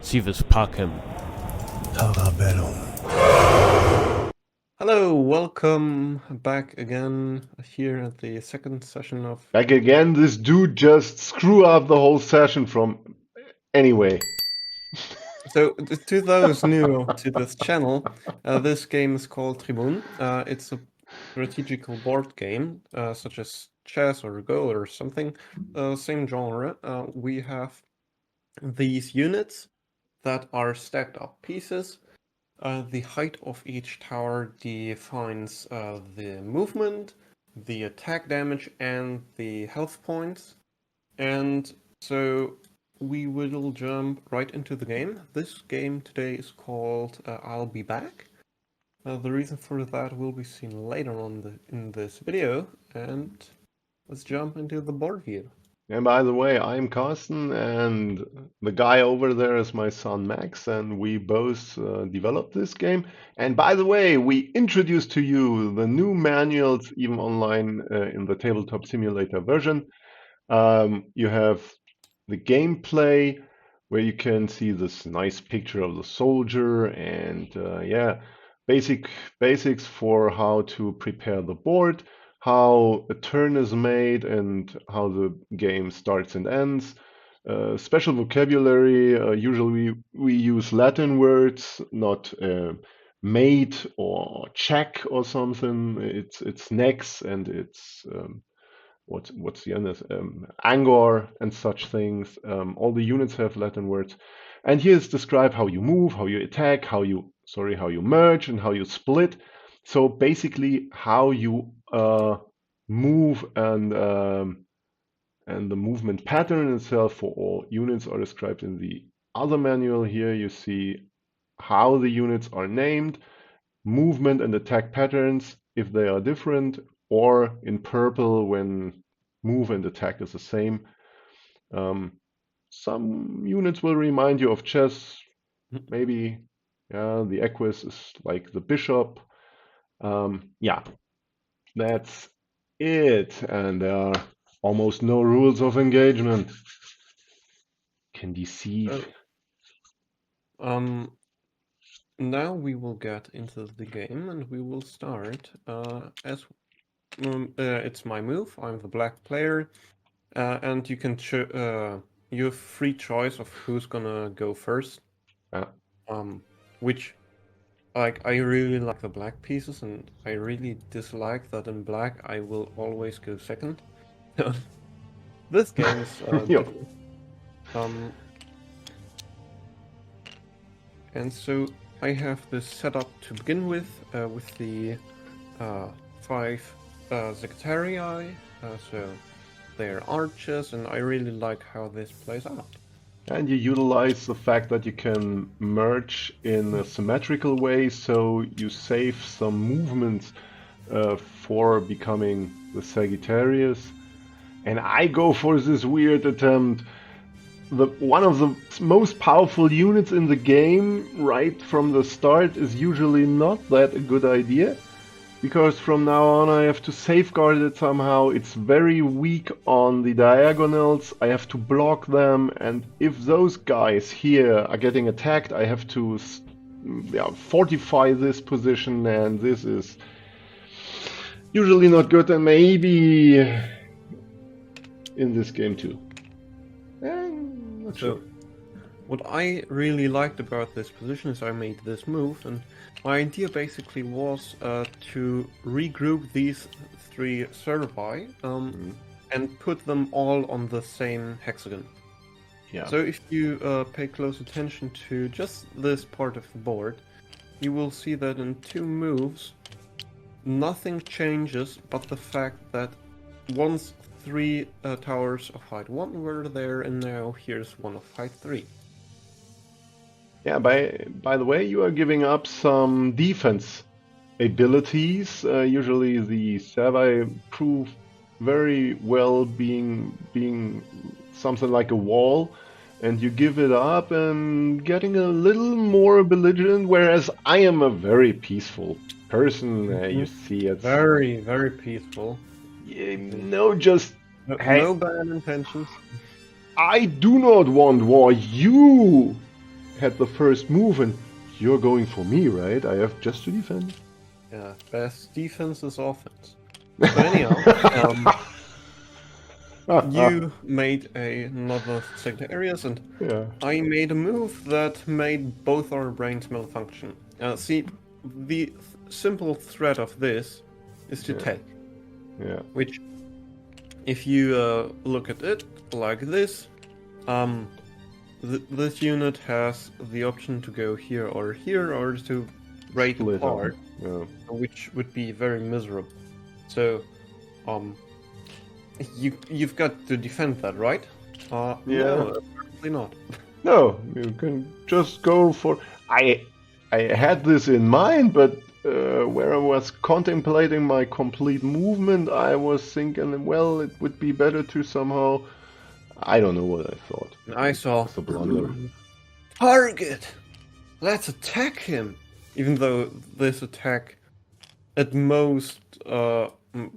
Civis Pacem. Hello, welcome back again here at the second session of... Back again, this dude just screw up the whole session from... Anyway. So, to those new to this channel, this game is called Tribun. It's a strategical board game, such as chess or Go or something, same genre. We have these units that are stacked up pieces. The height of each tower defines the movement, the attack damage, and the health points. And so we will jump right into the game. This game today is called I'll Be Back. The reason for that will be seen later on in this video. And let's jump into the board view. And by the way, I'm Carsten, and the guy over there is my son Max, and we both developed this game. And by the way, we introduced to you the new manuals, even online in the Tabletop Simulator version. You have the gameplay, where you can see this nice picture of the soldier, and yeah, basics for how to prepare the board, how a turn is made, and how the game starts and ends. Special vocabulary, usually we use Latin words, not mate or check or something. It's nex, and it's what's the other, Angor and such things. All the units have Latin words, and here is described how you move, how you attack, how you merge, and how you split. So basically, how you move, and the movement pattern itself for all units are described in the other manual. Here you see how the units are named, movement and attack patterns if they are different, or in purple when move and attack is the same. Some units will remind you of chess, maybe. Yeah, the equus is like the bishop. Yeah, that's it. And there are almost no rules of engagement. Can deceive. Now we will get into the game, and we will start as it's my move. I'm the black player, and you can you have free choice of who's gonna go first. Which, like, I really like the black pieces, and I really dislike that in black I will always go second. This game is different. And so I have this set up to begin with the 5 Secretarii, so they're archers, and I really like how this plays out. And you utilize the fact that you can merge in a symmetrical way, so you save some movements for becoming the Sagittarius. And I go for this weird attempt. One of the most powerful units in the game right from the start is usually not that a good idea, because from now on I have to safeguard it somehow. It's very weak on the diagonals. I have to block them, and if those guys here are getting attacked, I have to fortify this position, and this is usually not good, and maybe in this game too. So, what I really liked about this position is I made this move, and my idea basically was to regroup these 3 servi and put them all on the same hexagon. Yeah. So if you pay close attention to just this part of the board, you will see that in 2 moves, nothing changes but the fact that once 3 towers of height 1 were there, and now here's one of height 3. Yeah, by the way, you are giving up some defense abilities. Usually the servi prove very well being something like a wall, and you give it up and getting a little more belligerent, whereas I am a very peaceful person. You see it. Very, very peaceful. No, just no bad intentions. I do not want war. You had the first move, and you're going for me, right? I have just to defend. Yeah, best defense is offense. So anyhow, you made another sectarius, and Yeah, I made a move that made both our brains malfunction. See, the simple threat of this is to yeah, take, yeah. which, if you look at it like this, this unit has the option to go here, or to break Split up. apart, Yeah. which would be very miserable. So, um, you've got to defend that, right? Yeah. No, apparently not. No, you can just go for. I had this in mind, but where I was contemplating my complete movement, I was thinking, well, it would be better to somehow. I don't know what I thought. I saw It's a blunder. target. Let's attack him. Even though this attack, at most,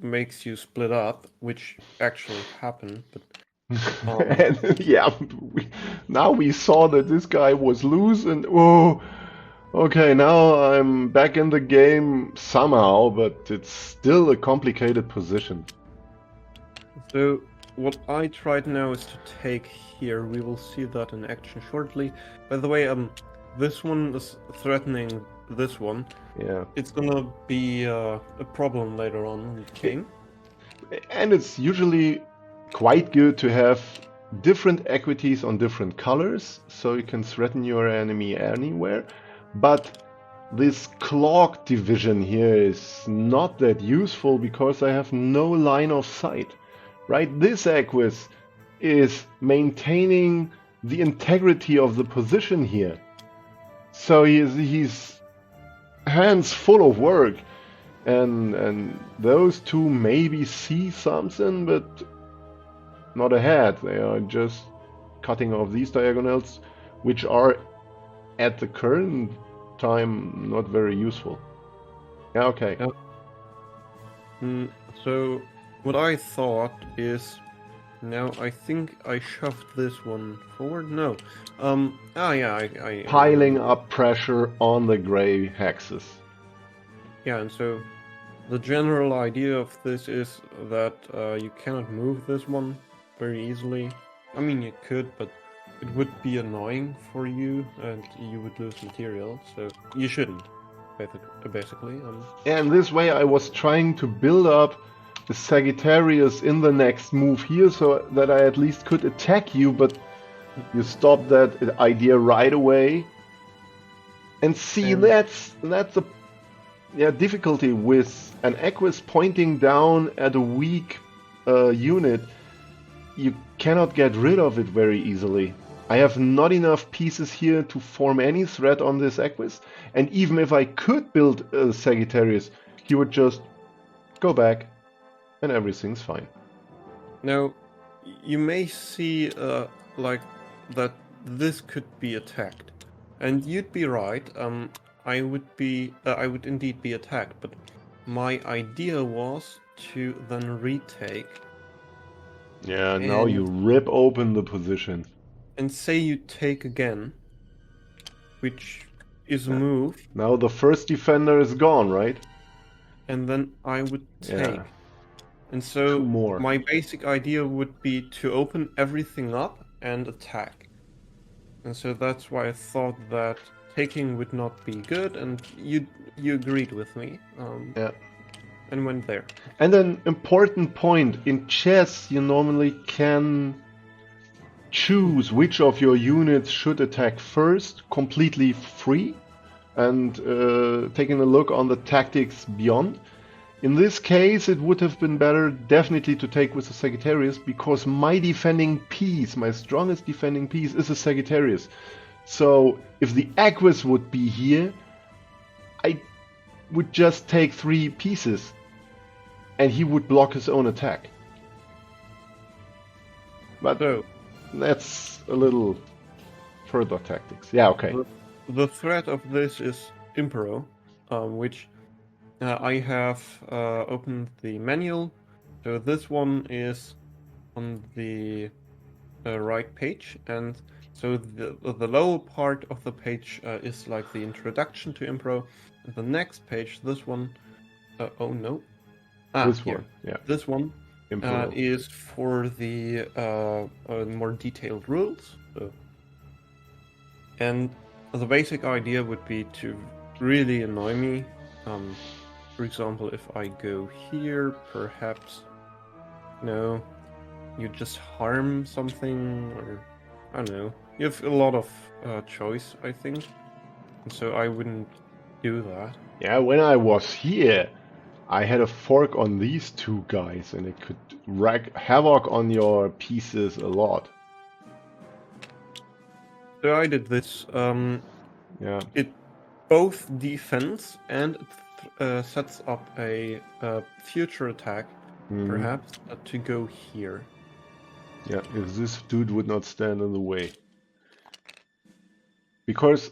makes you split up, which actually happened. But And yeah, now we saw that this guy was loose, and oh, okay, now I'm back in the game somehow, but it's still a complicated position. so what I tried now is to take here. We will see that in action shortly. By the way, this one is threatening this one. Yeah. It's gonna be a problem later on in the game. And it's usually quite good to have different equities on different colors, so you can threaten your enemy anywhere. But this clock division here is not that useful because I have no line of sight. Right? This equus is maintaining the integrity of the position here. So he's hands full of work. And those two maybe see something, but not ahead. They are just cutting off these diagonals, which are at the current time not very useful. Yeah, okay. So what I thought is, now I think I shoved this one forward. No, yeah, I Piling up pressure on the gray hexes. Yeah, and so the general idea of this is that you cannot move this one very easily. I mean, you could, but it would be annoying for you, and you would lose material. So you shouldn't, basically. And this way I was trying to build up the Sagittarius in the next move here so that I at least could attack you, but you stopped that idea right away. And see, that's the difficulty with an equus pointing down at a weak unit. You cannot get rid of it very easily. I have not enough pieces here to form any threat on this equus, and even if I could build a Sagittarius, he would just go back and everything's fine. Now, you may see like that this could be attacked, and you'd be right. I would indeed be attacked, but my idea was to then retake. Yeah, now you rip open the position. And say you take again, which is a move. Now the first defender is gone, right? And then I would take. Yeah. And so 2 more. My basic idea would be to open everything up and attack. And so that's why I thought that taking would not be good, and you agreed with me. Yeah. And went there. And an important point, in chess you normally can choose which of your units should attack first, completely free, and taking a look on the tactics beyond. In this case, it would have been better definitely to take with the Sagittarius, because my defending piece, my strongest defending piece, is a Sagittarius. So if the Equus would be here, I would just take 3 pieces and he would block his own attack. But that's a little further tactics. Yeah, okay. The threat of this is Impero, which I have opened the manual. So this one is on the right page, and So the lower part of the page is like the introduction to Impro. And the next page, this one, oh no, This here, one, yeah. this one Impro. is for the more detailed rules. So, and the basic idea would be to really annoy me. For example, if I go here, perhaps, no, you just harm something, or I don't know. You have a lot of choice, I think, and so I wouldn't do that. Yeah, when I was here, I had a fork on these two guys, and it could wreak havoc on your pieces a lot. So I did this. Yeah. It both defends and sets up a future attack, perhaps, to go here. Yeah, if this dude would not stand in the way. Because,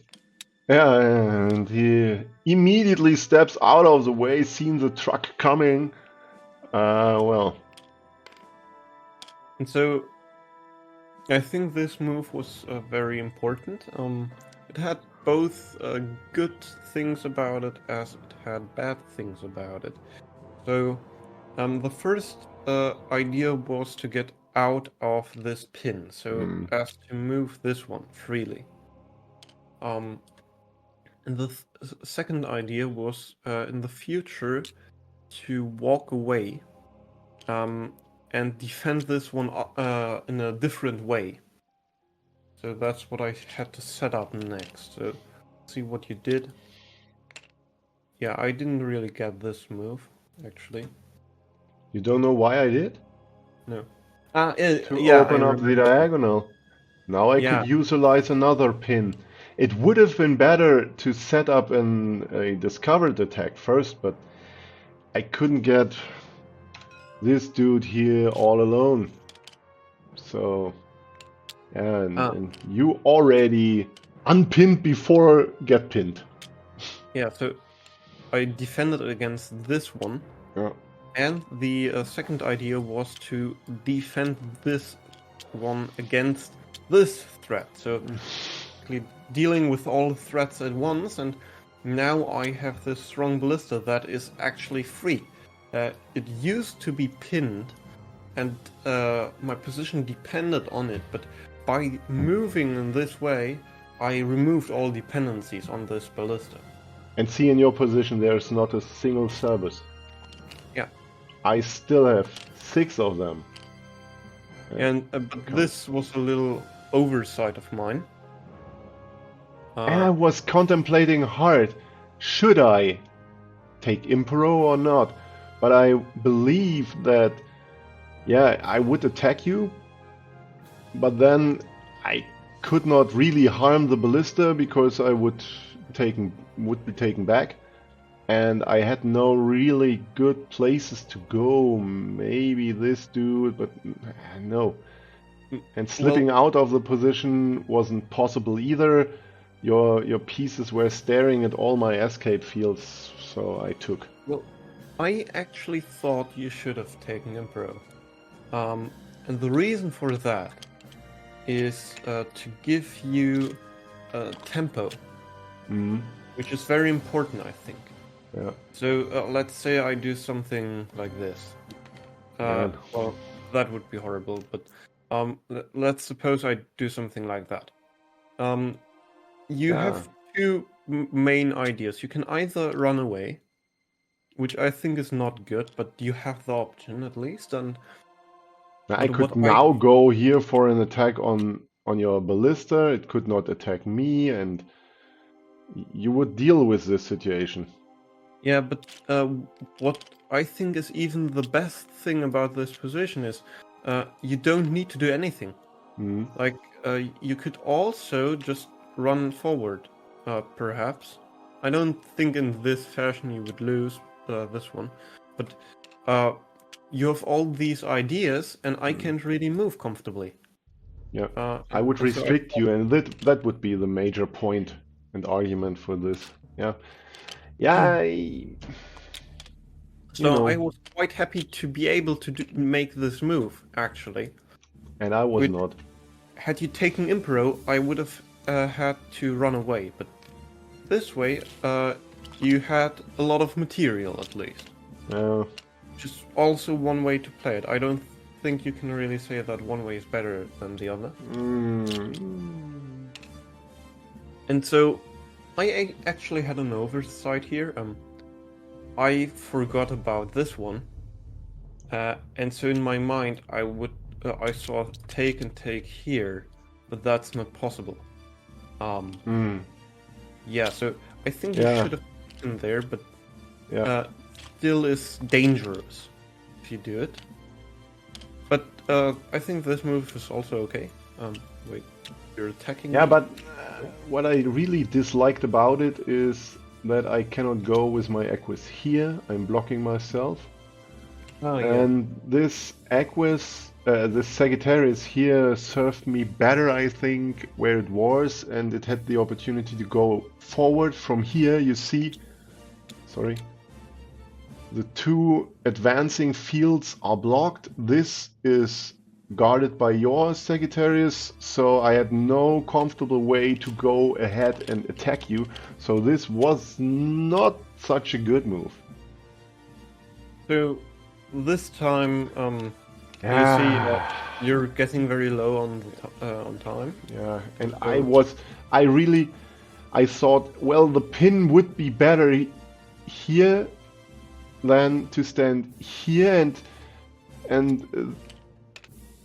yeah, and he immediately steps out of the way, seeing the truck coming. Well. And so I think this move was very important. It had both good things about it as it had bad things about it. So the first idea was to get out of this pin, so as to move this one freely. And the second idea was in the future to walk away and defend this one in a different way. So that's what I had to set up next. So see what you did. Yeah, I didn't really get this move, actually. You don't know why I did? No. To Yeah, open up the diagonal. Now I Yeah. could utilize another pin. It would have been better to set up a discovered attack first, but I couldn't get this dude here all alone. So, yeah, and you already unpinned before get pinned. Yeah, so I defended against this one. Yeah. And the second idea was to defend this one against this threat. So dealing with all the threats at once, and now I have this strong ballista that is actually free. It used to be pinned, and my position depended on it, but by moving in this way, I removed all dependencies on this ballista. And see, in your position, there's not a single service. Yeah. I still have 6 of them. And but this was a little oversight of mine. And I was contemplating hard, should I take Impero or not? But I believe that, yeah, I would attack you, but then I could not really harm the ballista because I would be taken back, and I had no really good places to go. Maybe this dude, but no. And slipping out of the position wasn't possible either. Your pieces were staring at all my escape fields, so I took. Well, I actually thought you should have taken Impero. And the reason for that is to give you tempo, which is very important, I think. Yeah. So let's say I do something like this. Well, that would be horrible, but let's suppose I do something like that. You have two main ideas. You can either run away, which I think is not good, but you have the option at least. And I could now go here for an attack on your ballista. It could not attack me, and you would deal with this situation. Yeah, but what I think is even the best thing about this position is you don't need to do anything. Like, you could also just run forward, perhaps. I don't think in this fashion you would lose this one, but you have all these ideas, and I can't really move comfortably. Yeah, I would restrict you, and that would be the major point and argument for this. Yeah, yeah. So I was quite happy to be able to make this move, actually. And I was not. had you taken Impero, I would have had to run away, but this way, you had a lot of material at least. Which is also one way to play it. I don't think you can really say that one way is better than the other. And so, I actually had an oversight here. I forgot about this one, and so in my mind, I saw take and take here, but that's not possible. Yeah, so I think you should have been there, but still is dangerous if you do it. But I think this move is also okay. Wait, you're attacking Yeah, me? but what I really disliked about it is that I cannot go with my Equus here. I'm blocking myself. Oh, yeah. And this Equus, this Sagittarius here served me better, I think, where it was, and it had the opportunity to go forward from here. You see, sorry, the two advancing fields are blocked. This is guarded by your Sagittarius, so I had no comfortable way to go ahead and attack you. So this was not such a good move. So this time, you see, you're getting very low on time. Yeah, and I thought, well, the pin would be better here than to stand here, and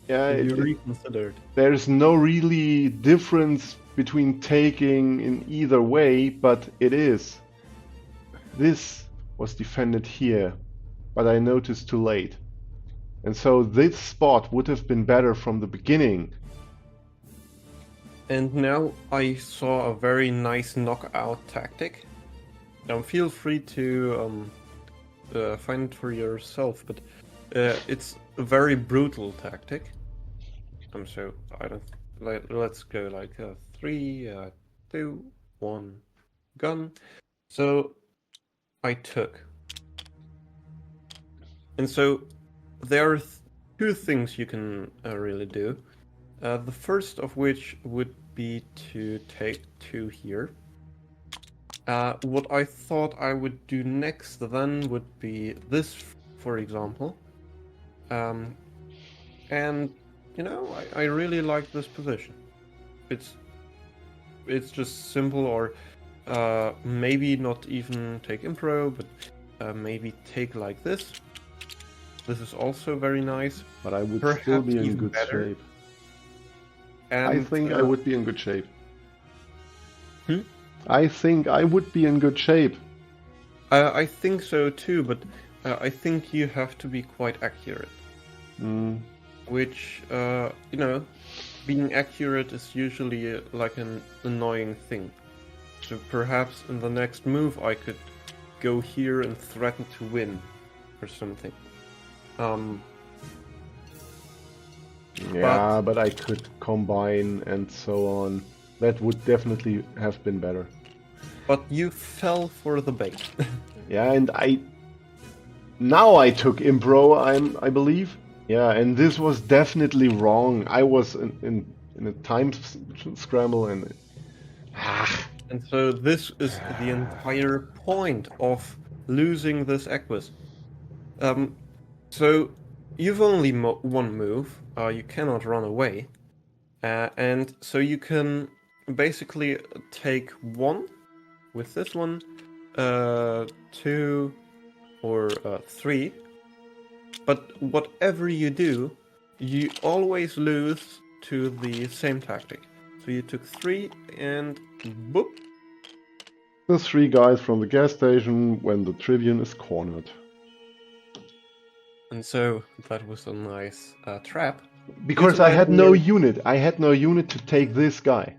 yeah, You reconsidered. there's no really difference between taking in either way, but it is. This was defended here, but I noticed too late. And so this spot would have been better from the beginning. And now I saw a very nice knockout tactic. Feel free to find it for yourself, but it's a very brutal tactic. So I don't. Let's go like 3, 2, 1, gun. So I took, and so there are two things you can really do. The first of which would be to take 2 here. What I thought I would do next then would be this, for example. And you know, I really like this position. It's just simple, or maybe not even take Impro, but maybe take like this. This is also very nice. But I would Perhaps still be in even good better. shape. And, I think I would be in good shape. Hmm? I think I would be in good shape. I think so too, but I think you have to be quite accurate. Which, you know, being accurate is usually like an annoying thing. So perhaps in the next move I could go here and threaten to win or something. Yeah, but I could combine and so on. That would definitely have been better. But you fell for the bait. Yeah, and now I took Impro, I believe. Yeah, and this was definitely wrong. I was in a time scramble and And so this is the entire point of losing this Equus. So you've only one move. You cannot run away, and so you can basically take 1 with this one, 2, or 3. But whatever you do, you always lose to the same tactic. So you took 3 and boop. the 3 guys from the gas station when the Tribune is cornered. And so that was a nice trap. Because I had no unit. I had no unit to take this guy.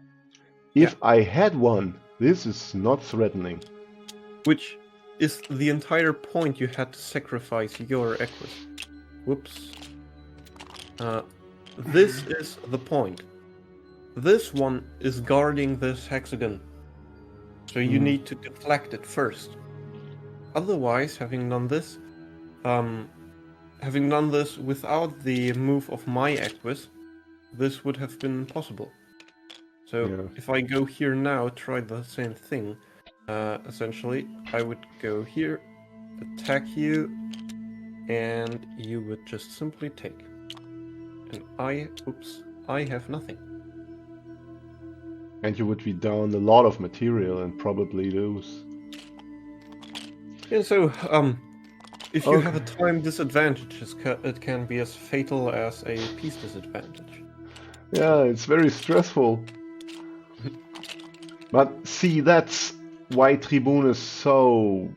If I had one, this is not threatening. Which is the entire point. You had to sacrifice your Equus. Whoops. This is the point. This one is guarding this hexagon. So you need to deflect it first. Otherwise, having done this without the move of my Equus, this would have been possible. So Yeah. if I go here now, try the same thing. Essentially, I would go here, attack you, and you would just simply take. And I have nothing. And you would be down a lot of material and probably lose. And so, if you have a Okay. time disadvantage, it can be as fatal as a piece disadvantage. Yeah, it's very stressful. But see, that's why Tribun is so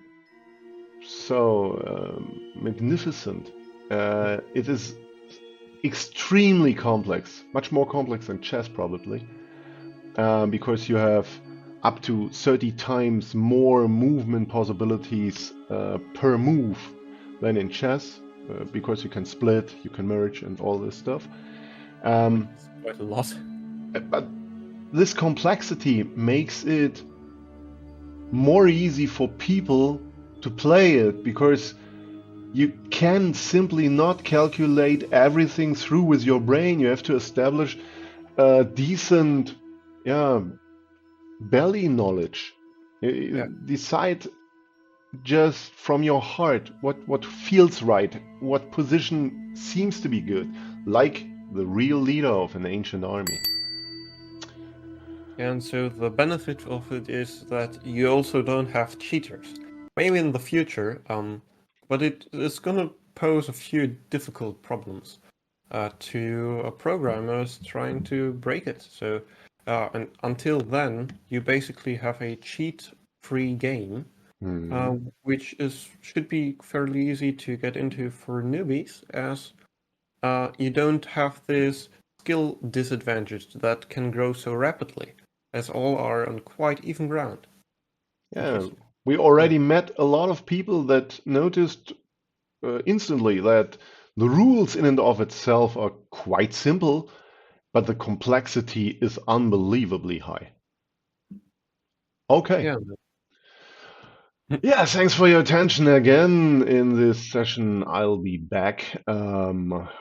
magnificent. It is extremely complex, much more complex than chess probably, because you have up to 30 times more movement possibilities per move than in chess, because you can split, you can merge, and all this stuff. It's quite a lot. But this complexity makes it more easy for people to play it, because you can simply not calculate everything through with your brain. You have to establish a decent, belly knowledge. Yeah. Decide just from your heart what feels right, what position seems to be good, like the real leader of an ancient army. And so the benefit of it is that you also don't have cheaters. Maybe in the future, but it is gonna pose a few difficult problems to programmers trying to break it. So, and until then, you basically have a cheat-free game, which should be fairly easy to get into for newbies, as you don't have this skill disadvantage that can grow so rapidly, as all are on quite even ground. Which Yeah, is, we yeah, already met a lot of people that noticed instantly that the rules in and of itself are quite simple, but the complexity is unbelievably high. Okay. yeah, Yeah, thanks for your attention again in this session. I'll be back.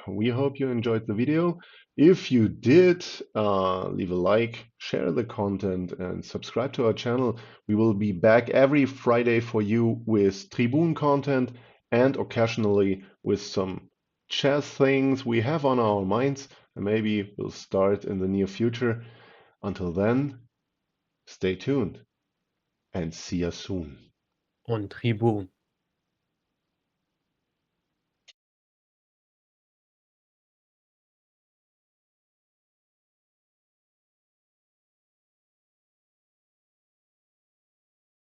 We hope you enjoyed the video. If you did, leave a like, share the content, and subscribe to our channel. We will be back every Friday for you with Tribun content and occasionally with some chess things we have on our minds, and maybe we'll start in the near future. Until then, stay tuned and see you soon. on Tribun.